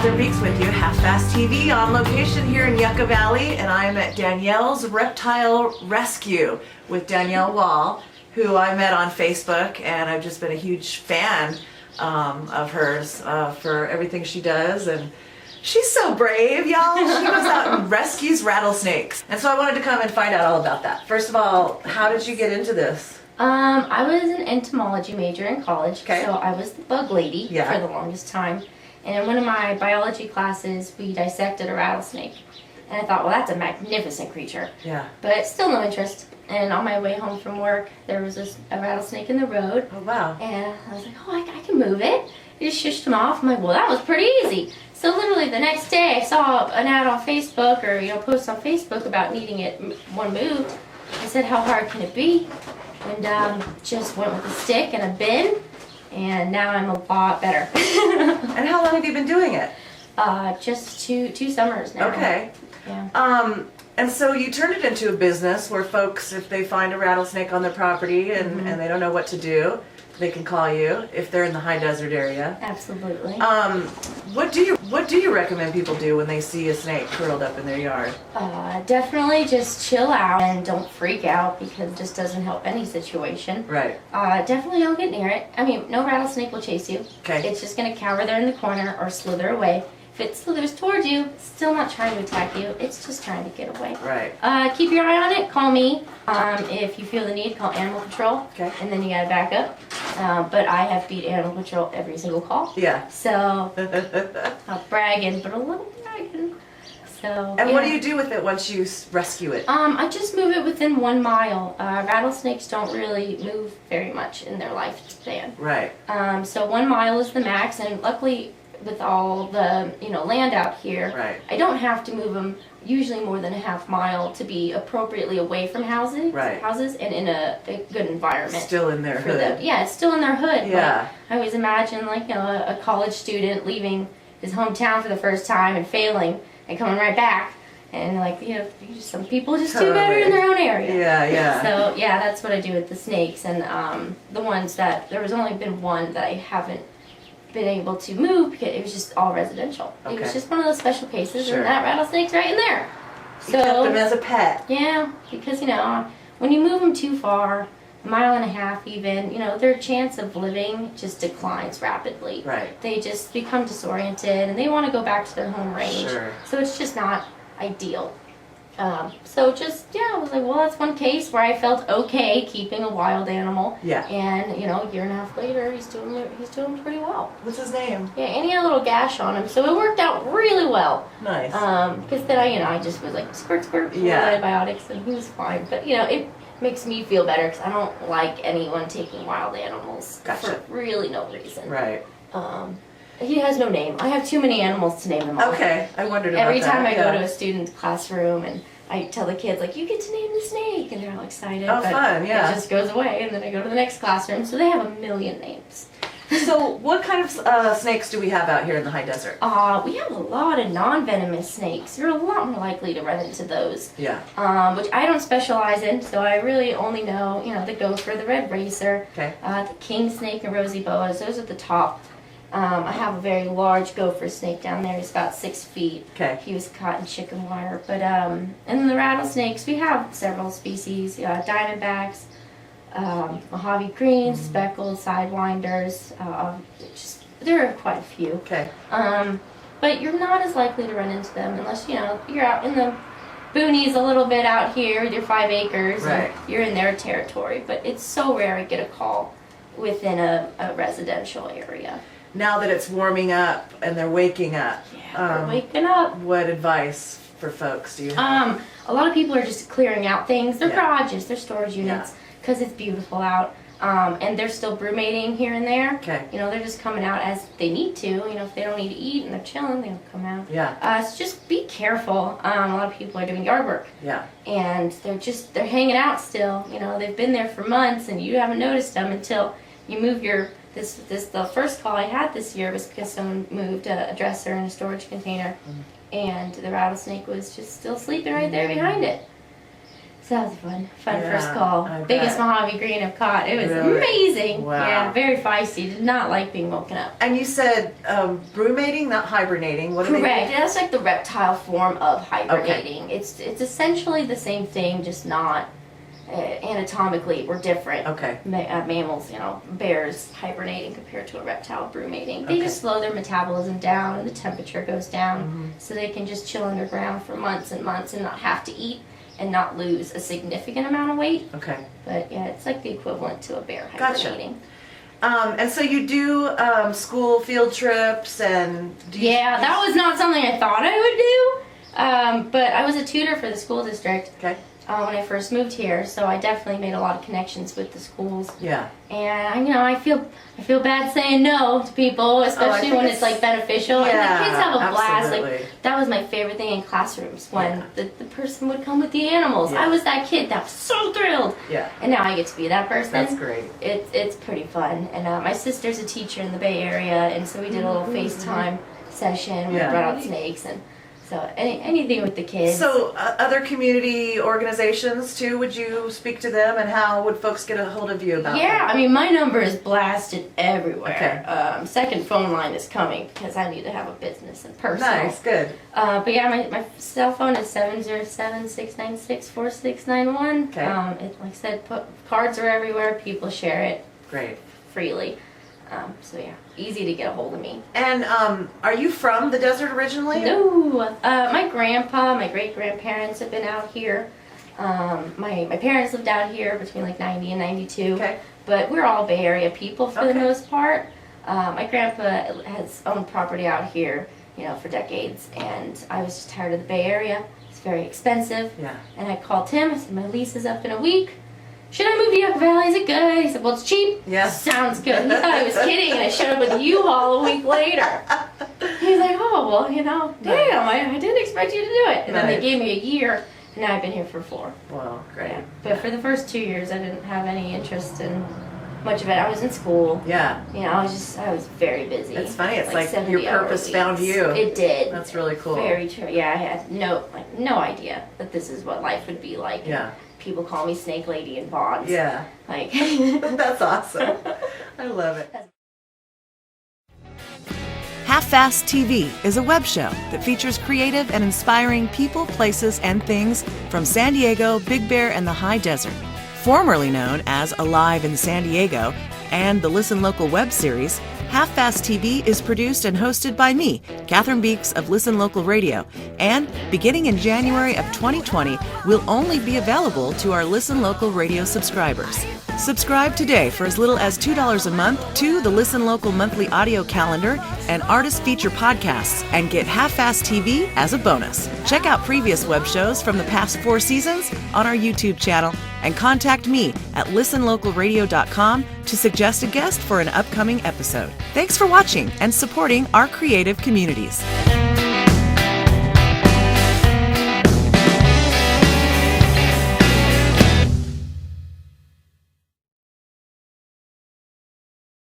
Cathryn Beeks with you, Half Fast TV on location here in Yucca Valley, and I'm at Danielle's Reptile Rescue with Danielle Wall, who I met on Facebook, and I've just been a huge fan of hers for everything she does, and she's so brave, y'all. She goes out and rescues rattlesnakes, and so I wanted to come and find out all about that. First of all, how did you get into this? I was an entomology major in college, Okay. so I was the bug lady Yeah. for the longest time. And in one of my biology classes, we dissected a rattlesnake. And I thought, well, that's a magnificent creature. Yeah. But still no interest. And on my way home from work, there was a rattlesnake in the road. Oh, wow. And I was like, oh, I can move it. I just shushed him off. I'm like, well, that was pretty easy. So literally the next day, I saw an ad on Facebook, or post on Facebook about needing it one moved. I said, how hard can it be? And just went with a stick and a bin, and now I'm a lot better. And how long have you been doing it? Just two summers now. Okay. Yeah. And so you turned it into a business where folks, if they find a rattlesnake on their property and they don't know what to do, they can call you if they're in the high desert area. Absolutely. What do you recommend people do when they see a snake curled up in their yard? Definitely just chill out and don't freak out, because it just doesn't help any situation. Right. Definitely don't get near it. I mean, no rattlesnake will chase you. Okay. It's just going to cower there in the corner or slither away. If it slithers towards you, it's still not trying to attack you. It's just trying to get away. Right. Keep your eye on it. Call me. If you feel the need, call Animal Control. Okay. And then you got to back up. But I have beat Animal Control every single call. Yeah. So, not bragging, but a little bragging. So. And yeah. what do you do with it once you rescue it? I just move it within 1 mile. Rattlesnakes don't really move very much in their lifespan. Right. So 1 mile is the max, and luckily with all the land out here, Right. I don't have to move them usually more than a half mile to be appropriately away from houses, Right. and in a good environment. Still in their for hood. them. Yeah, it's still in their hood. Yeah. Like, I always imagine a college student leaving his hometown for the first time and failing and coming right back. And some people just do better in their own area. Yeah, yeah. So yeah, that's what I do with the snakes. And the ones that, there has only been one that I haven't been able to move because it was just all residential. It was Okay. just one of those special cases, Sure. and that rattlesnake's right in there. You kept them as a pet. Yeah, because when you move them too far, 1.5 miles even, their chance of living just declines rapidly. Right. They just become disoriented and they want to go back to their home range. Sure. So it's just not ideal. I was like, well, that's one case where I felt okay keeping a wild animal. Yeah. And a year and a half later, he's doing pretty well. What's his name? Yeah, and he had a little gash on him, so it worked out really well. Nice. Because then I just was like squirt, Yeah. antibiotics, and he was fine. But it makes me feel better because I don't like anyone taking wild animals Gotcha. for really no reason. Right. He has no name. I have too many animals to name them all. Okay, I wondered about Every that. time I yeah. go to a student's classroom and I tell the kids, like, you get to name the snake, and they're all excited. Oh, but fun, yeah. It just goes away, and then I go to the next classroom, so they have 1,000,000 names. So, what kind of snakes do we have out here in the high desert? We have a lot of non-venomous snakes. You're a lot more likely to run into those. Yeah. Which I don't specialize in, so I really only know, the gopher, the red racer, Okay. the king snake, and rosy boas. Those are the top. I have a very large gopher snake down there. He's about 6 feet. Okay. He was caught in chicken wire. But and then the rattlesnakes, we have several species. Diamondbacks, Mojave greens, speckled, sidewinders. There are quite a few. Okay. But you're not as likely to run into them unless you're out in the boonies a little bit out here with your 5 acres. Right. And you're in their territory. But it's so rare I get a call within a residential area. Now that it's warming up and they're waking up, Yeah, they're waking up. what advice for folks do you have? A lot of people are just clearing out things. Their Yeah. garages, their storage units, because it's beautiful out. And they're still brumating here and there. Okay. They're just coming out as they need to. If they don't need to eat and they're chilling, they'll come out. Yeah. So just be careful. A lot of people are doing yard work. Yeah. And they're hanging out still. They've been there for months and you haven't noticed them until you move the first call I had this year was because someone moved a dresser in a storage container, and the rattlesnake was just still sleeping right there behind it. So that was fun Yeah, first call. I Biggest bet. Mojave green I've caught. It was Really? amazing. Wow. Yeah, very feisty. Did not like being woken up. And you said brumating, not hibernating. What do Correct. they That's like the reptile form of hibernating. It's essentially the same thing, just not anatomically we're different. Okay. Mammals, bears hibernating compared to a reptile brumating. They Okay. just slow their metabolism down and the temperature goes down, so they can just chill underground for months and months and not have to eat and not lose a significant amount of weight. Okay. But yeah, it's like the equivalent to a bear Gotcha. hibernating. And so you do school field trips and do you, Yeah, that was not something I thought I would do. But I was a tutor for the school district. Okay. When I first moved here, so I definitely made a lot of connections with the schools. Yeah. And I feel bad saying no to people, especially think when it's like beneficial. Yeah, and the kids have a blast. absolutely. Like that was my favorite thing in classrooms when the person would come with the animals. Yeah. I was that kid that was so thrilled. Yeah. And now I get to be that person. That's great. It's pretty fun. And my sister's a teacher in the Bay Area, and so we did a little FaceTime session. We Yeah. brought out snakes and. So anything with the kids. So other community organizations too, would you speak to them and how would folks get a hold of you about Yeah, that? I mean my number is blasted everywhere. Okay. Second phone line is coming because I need to have a business and personal. Nice, good. But yeah, my cell phone is 707-696-4691. Okay. Like I said, cards are everywhere. People share it Great. freely. So yeah, easy to get a hold of me. And are you from the desert originally? No, my grandpa, my great grandparents have been out here. My parents lived out here between like 90 and 92. Okay. But we're all Bay Area people for the Okay. most part. My grandpa has owned property out here, for decades, and I was just tired of the Bay Area. It's very expensive. Yeah. And I called him. I said, my lease is up in a week. Should I move to Yucca Valley? Is it good? He said, well, it's cheap. Yeah. Sounds good. He thought I was kidding, and I showed up with a U-Haul a week later. He's like, oh, well, damn, I didn't expect you to do it. And then they Nice. gave me a year, and now I've been here for 4. Well, great. Yeah. But for the first 2 years, I didn't have any interest in much of it. I was in school. Yeah. I was very busy. It's funny. It's like 70 your hour purpose weeks. found you. It did. That's really cool. Very true. Yeah, I had no idea that this is what life would be like. Yeah. People call me Snake Lady in bonds. Yeah. Like. That's awesome. I love it. Half-Fast TV is a web show that features creative and inspiring people, places, and things from San Diego, Big Bear, and the High Desert. Formerly known as Alive in San Diego and the Listen Local web series, Half-Fast TV is produced and hosted by me, Cathryn Beeks of Listen Local Radio, and beginning in January of 2020, will only be available to our Listen Local Radio subscribers. Subscribe today for as little as $2 a month to the Listen Local monthly audio calendar and artist feature podcasts, and get Half-Fast TV as a bonus. Check out previous web shows from the past 4 seasons on our YouTube channel, and contact me at listenlocalradio.com to suggest a guest for an upcoming episode. Thanks for watching and supporting our creative communities.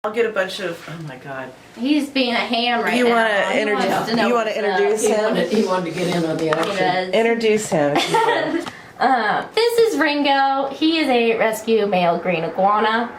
I'll get a bunch of. Oh my God. He's being a ham right You now. want to He introduce? wants to know You want to what's up. introduce him? He wanted to get in on the He action. does. Introduce him. This is Ringo. He is a rescue male green iguana.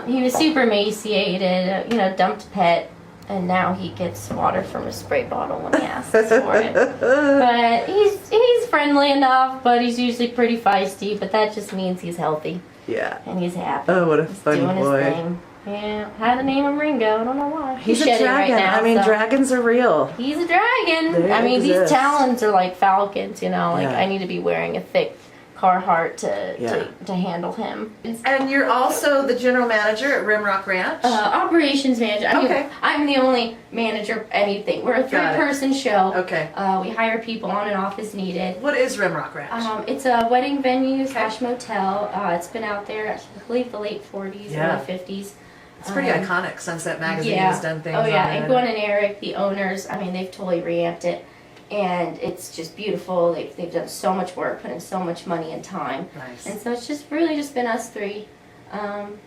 He was super emaciated, dumped pet, and now he gets water from a spray bottle when he asks for it. But he's friendly enough, but he's usually pretty feisty. But that just means he's healthy Yeah. and he's happy. Oh, what a He's funny doing boy. his thing. Yeah, had to name him Ringo. I don't know why. He's a shedding dragon. right now, I mean, so- dragons are real. He's a dragon. They I mean, exist. these talons are like falcons, Yeah. I need to be wearing a thick Carhartt Yeah. to handle him. And you're also the general manager at Rimrock Ranch. Operations manager. I mean, Okay. I'm the only manager of anything. We're a Got it. 3-person show. Okay. We hire people on and off as needed. What is Rimrock Ranch? It's a wedding venue / motel. It's been out there, I believe, the late 40s, Yeah. early 50s. It's pretty iconic. Sunset Magazine Yeah. has done things Oh yeah, on it. and Gwen and Eric, the owners, I mean, they've totally reamped it, and it's just beautiful. They've done so much work, put in so much money and time, Nice. and so it's just really just been us 3,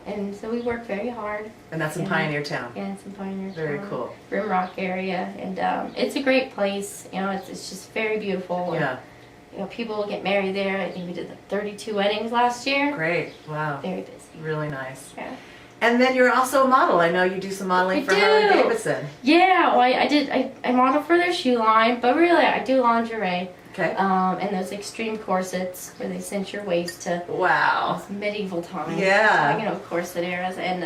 and so we work very hard. And that's in Yeah. Pioneer Town. Yeah, it's in Pioneer Very Town, cool. Rimrock area, and it's a great place. It's just very beautiful. Yeah. people get married there. I think we did like 32 weddings last year. Great. Wow. Very busy. Really nice. Yeah. And then you're also a model. I know you do some modeling for Harley Davidson. Yeah, well, I model for their shoe line, but really I do lingerie. Okay. And those extreme corsets where they cinch your waist to Wow. those medieval times. Yeah. Corset eras. And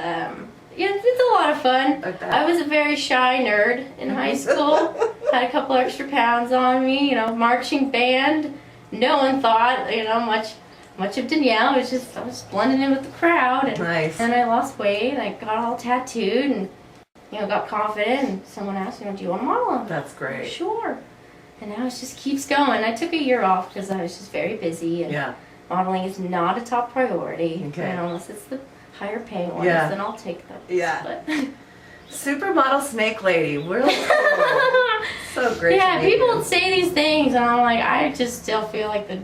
yeah, it's a lot of fun. Okay. I was a very shy nerd in high school. Had a couple extra pounds on me, marching band. No one thought, much of Danielle. I was blending in with the crowd. And, Nice. And I lost weight, and I got all tattooed, and got confident. And someone asked, do you want to model? That's great. Sure. And now it just keeps going. I took a year off because I was just very busy, and modeling is not a top priority. Okay. Unless it's the higher paying ones, Yeah. then I'll take them. Yeah. But Supermodel snake lady. Really cool. So great. yeah, to meet people you. say these things, and I'm like, I just still feel like the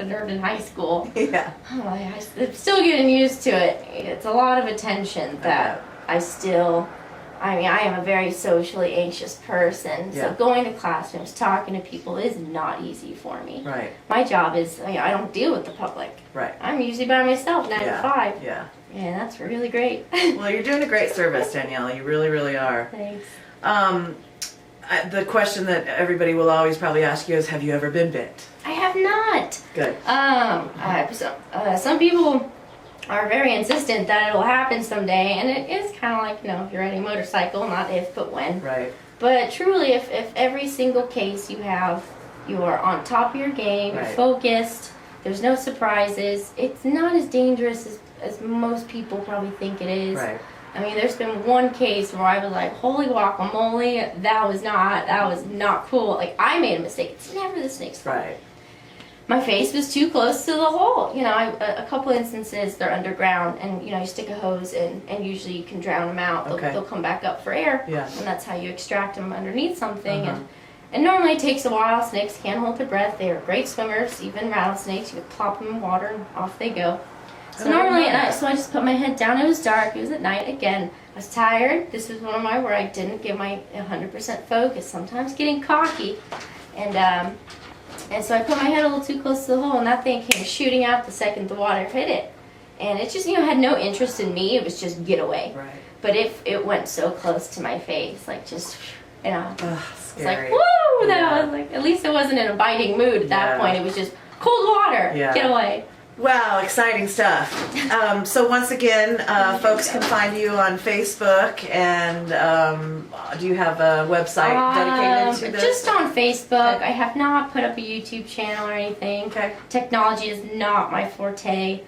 nerd in high school. Yeah. I'm like, I'm still getting used to it. It's a lot of attention that I am a very socially anxious person. Yeah. So going to classrooms, talking to people is not easy for me. Right. My job is, I don't deal with the public. Right. I'm usually by myself 9 to 5. Yeah. And that's really great. Well, you're doing a great service, Danielle. You really, really are. Thanks. The question that everybody will always probably ask you is, have you ever been bit? I have not. Good. Some people are very insistent that it'll happen someday, and it is kind of like, if you're riding a motorcycle, not if, but when. Right. But truly, if every single case you are on top of your game, you're Right. focused, there's no surprises, it's not as dangerous as most people probably think it is. Right. I mean, there's been one case where I was like, holy guacamole, that was not cool. Like, I made a mistake. It's never the snake's fault. Right. My face was too close to the hole. A couple instances, they're underground, and you stick a hose in, and usually you can drown them out. They'll come back up for air, Yeah. and that's how you extract them underneath something. And normally it takes a while. Snakes can't hold their breath. They are great swimmers, even rattlesnakes. You can plop them in water, and off they go. So normally, so I just put my head down. It was dark. It was at night. Again, I was tired. This was one of where I didn't give my 100% focus. Sometimes getting cocky, and so I put my head a little too close to the hole, and that thing came shooting out the second the water hit it. And it just, had no interest in me. It was just get away. Right. But it went so close to my face, like just, Ugh, it's scary. like, woo! That was like, at least it wasn't in a biting mood at that point. It was just cold water. Yeah. Get away. Wow, exciting stuff. So once again, folks can find you on Facebook, and do you have a website dedicated to this? Just on Facebook. I have not put up a YouTube channel or anything. Okay. Technology is not my forte,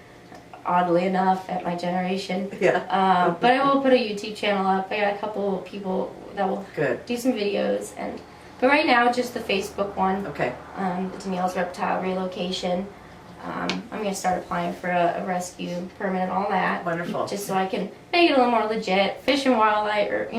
oddly enough, at my generation. Yeah. But I will put a YouTube channel up. I got a couple of people that will Good. do some videos, but right now just the Facebook one. Okay. Danielle's Reptile Relocation. I'm going to start applying for a rescue permit and all that. Wonderful. Just so I can make it a little more legit. Fish and Wildlife,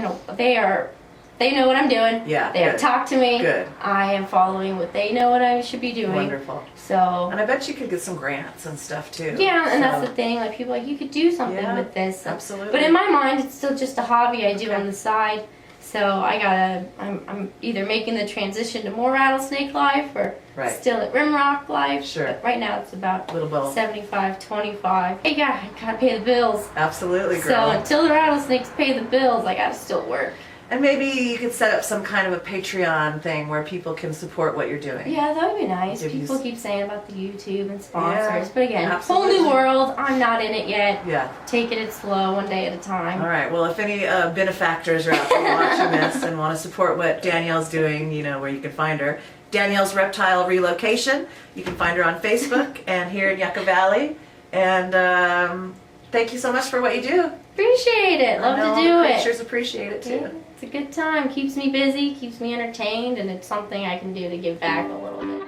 they know what I'm doing. Yeah, They have good. talked to me. Good. I am following what they know what I should be doing. Wonderful. So. And I bet you could get some grants and stuff too. Yeah, and that's So- the thing. Like, people you could do something Yeah, with this. absolutely. But in my mind, it's still just a hobby I do Okay. on the side. So I'm either making the transition to more rattlesnake life or Right. still at rimrock life. Sure. But right now it's about Little both. 75-25. Hey, I gotta pay the bills. Absolutely, So girl. until the rattlesnakes pay the bills, I gotta still work. And maybe you could set up some kind of a Patreon thing where people can support what you're doing. Yeah, that would be nice. Give you People s- keep saying about the YouTube and sponsors. Yeah, But again, absolutely. whole new world. I'm not in it yet. Yeah. Taking it slow, one day at a time. All right. Well, if any benefactors are out there watching this and want to support what Danielle's doing, you know where you can find her. Danielle's Reptile Relocation. You can find her on Facebook and here in Yucca Valley. And thank you so much for what you do. Appreciate it. Love I know to all do the it. creatures appreciate it too. Yeah, it's a good time. Keeps me busy, keeps me entertained, and it's something I can do to give back a little bit.